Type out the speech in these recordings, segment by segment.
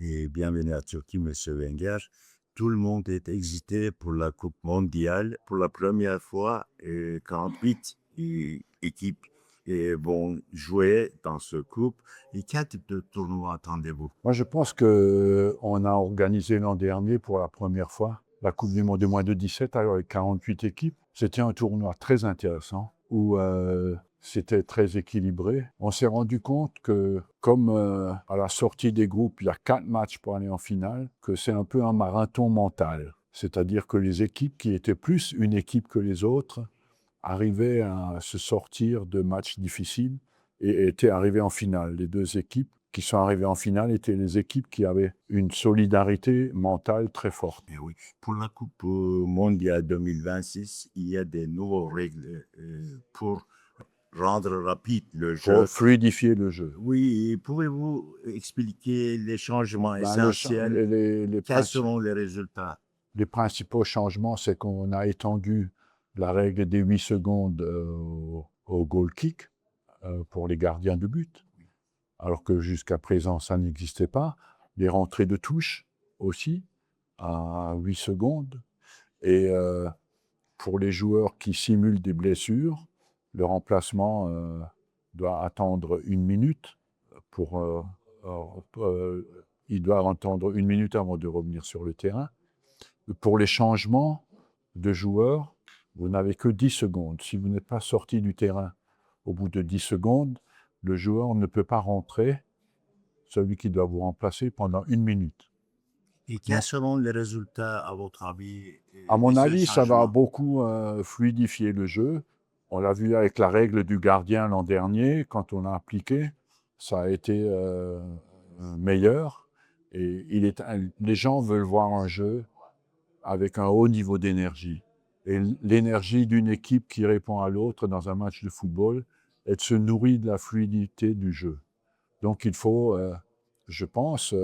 et bienvenue à Turquie, Monsieur Wenger. Tout le monde est excité pour la Coupe mondiale. Pour la première fois, 48 équipes vont jouer dans ce coupe. Et quel type de tournoi attendez-vous? Moi, je pense qu'on a organisé l'an dernier pour la première fois la Coupe du Monde des moins de 17 avec 48 équipes. C'était un tournoi très intéressant où c'était très équilibré. On s'est rendu compte que, comme à la sortie des groupes, il y a 4 matchs pour aller en finale, que c'est un peu un marathon mental. C'est-à-dire que les équipes qui étaient plus une équipe que les autres arrivaient à se sortir de matchs difficiles et étaient arrivées en finale. Les deux équipes qui sont arrivées en finale étaient les équipes qui avaient une solidarité mentale très forte. Eh oui, pour la Coupe mondiale 2026, il y a des nouvelles règles pour rendre rapide le Pour jeu. fluidifier le jeu. Oui, pouvez-vous expliquer les changements Ben, essentiels? Quels principes seront les résultats? Les principaux changements, c'est qu'on a étendu la règle des 8 secondes au goal kick pour les gardiens de but, alors que jusqu'à présent, ça n'existait pas. Les rentrées de touche aussi, à 8 secondes. Et pour les joueurs qui simulent des blessures, le remplacement doit attendre 1 minute. Il doit attendre 1 minute avant de revenir sur le terrain. Pour les changements de joueurs, vous n'avez que 10 secondes. Si vous n'êtes pas sorti du terrain au bout de 10 secondes, le joueur ne peut pas rentrer, celui qui doit vous remplacer, pendant 1 minute. Et quels Donc, seront les résultats, à votre avis, à de mon ce avis, ça va changement? beaucoup fluidifier le jeu. On l'a vu avec la règle du gardien l'an dernier, quand on l'a appliqué, ça a été meilleur. Et les gens veulent voir un jeu avec un haut niveau d'énergie. Et l'énergie d'une équipe qui répond à l'autre dans un match de football, elle se nourrit de la fluidité du jeu. Donc il faut, je pense,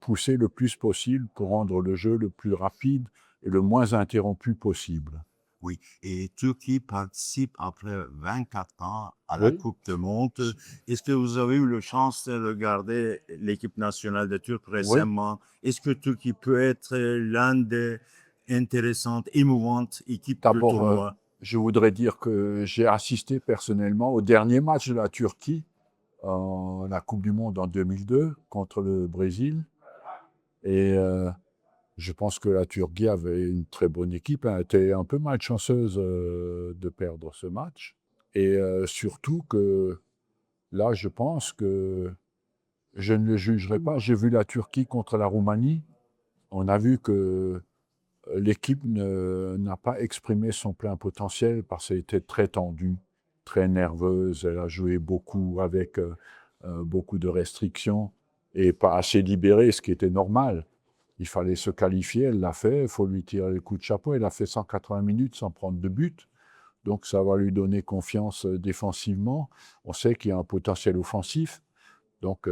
pousser le plus possible pour rendre le jeu le plus rapide et le moins interrompu possible. Oui, et Turquie participe après 24 ans à la Oui, Coupe du Monde. Est-ce que vous avez eu la chance de regarder l'équipe nationale de Turquie oui. récemment? Est-ce que Turquie peut être l'une des intéressantes, émouvantes équipes de D'abord, tournoi? je voudrais dire que j'ai assisté personnellement au dernier match de la Turquie, la Coupe du Monde en 2002 contre le Brésil. Et je pense que la Turquie avait une très bonne équipe. Elle était un peu malchanceuse de perdre ce match. Et surtout que là, je pense que je ne le jugerai pas. J'ai vu la Turquie contre la Roumanie. On a vu que l'équipe n'a pas exprimé son plein potentiel parce qu'elle était très tendue, très nerveuse. Elle a joué beaucoup avec beaucoup de restrictions et pas assez libérée, ce qui était normal. Il fallait se qualifier, elle l'a fait, il faut lui tirer le coup de chapeau. Elle a fait 180 minutes sans prendre de but, donc ça va lui donner confiance défensivement. On sait qu'il y a un potentiel offensif, donc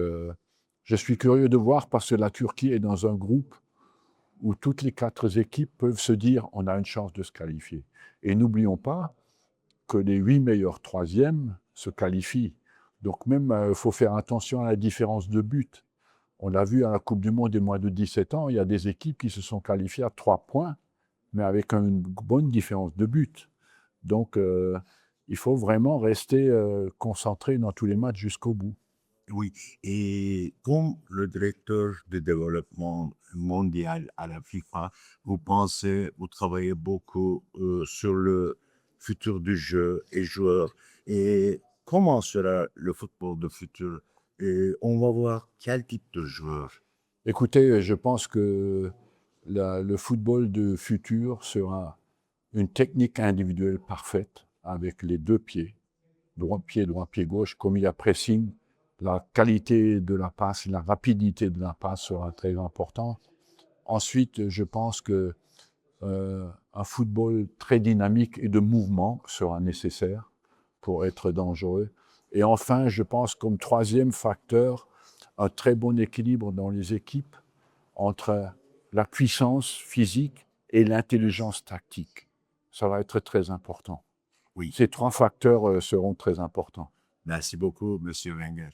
je suis curieux de voir parce que la Turquie est dans un groupe où toutes les 4 équipes peuvent se dire on a une chance de se qualifier. Et n'oublions pas que les 8 meilleurs troisièmes se qualifient. Donc même, il faut faire attention à la différence de but. On l'a vu à la Coupe du Monde des moins de 17 ans, il y a des équipes qui se sont qualifiées à 3 points, mais avec une bonne différence de but. Donc, il faut vraiment rester concentré dans tous les matchs jusqu'au bout. Oui, et comme le directeur de développement mondial à la FIFA, vous travaillez beaucoup sur le futur du jeu et joueurs. Et comment sera le football de futur? Et on va voir quel type de joueurs. Écoutez, je pense que le football de futur sera une technique individuelle parfaite avec les 2 pieds, droit, pied gauche, comme il y a pressing, la qualité de la passe, la rapidité de la passe sera très importante. Ensuite, je pense que un football très dynamique et de mouvement sera nécessaire pour être dangereux. Et enfin, je pense comme troisième facteur, un très bon équilibre dans les équipes entre la puissance physique et l'intelligence tactique. Ça va être très important. Oui, Ces 3 facteurs seront très importants. merci beaucoup, Monsieur Wenger.